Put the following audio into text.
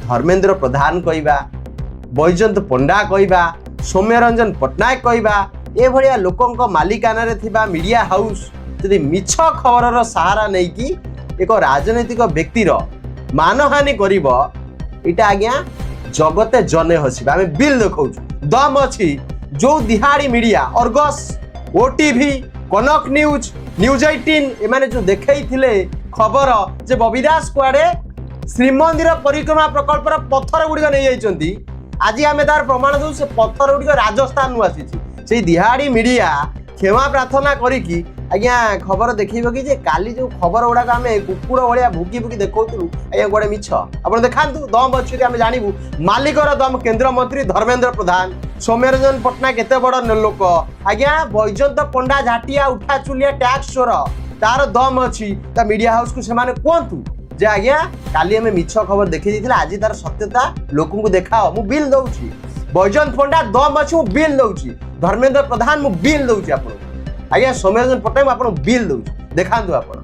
धर्मेंद्र प्रधान कहवा बैजयंत पंडा कहवा सौम्यरंजन पट्टनायक कहवा ए भलिया लोकंक मालिकाना रे थिबा मीडिया हाउस यदि मिछ खबर सहारा नहीं कि एक राजनैतिक व्यक्तिर मानहानि करिब इटा आज्ञा जगते जने हसिबा आमे बिल देखौ दम अछि जो दिहाड़ी मीडिया अर्गस ओटीवी कनक न्यूज न्यूज 18 एमाने जो देखै थिले खबर जे बबिदास कुआडे श्रीमंदिर परिक्रमा प्रकल्पर पत्थर गुड़िक नहीं जाइछंती आज आमे तार प्रमाण दउ से पत्थर गुड़िक राजस्थान नु आसीछि से दिहाड़ी मीडिया क्षमा प्रार्थना करिकी आज्ञा खबर देखिबो कि जे काली जो खबर गुड़ाक आम कुकुर भाया भुकी भुकी देखौलु आज्ञा गोटे मिछ आप देखातु दम अच्छी आम जानू मालिकर दम केन्द्रमंत्री धर्मेंद्र प्रधान सौम्यरंजन पट्टनायक एत बड़ लोक आज्ञा बैजयंत पंडा झाटिया उठा चुलिया टैक्स चोर तार दम अच्छी मीडिया हाउस को सेमाने कहतु जे आज्ञा काली आम मिछ खबर देखी आज तार सत्यता लोक देखाओ मु बिल दउछि बैजयंत पंडा दम अच्छी मु बिल दउछि धर्मेंद्र प्रधान मु बिल दउछि आपन आज्ञा सौम्यरंजन पट्टनायक आपन बिल दउछि देखांतु आपन।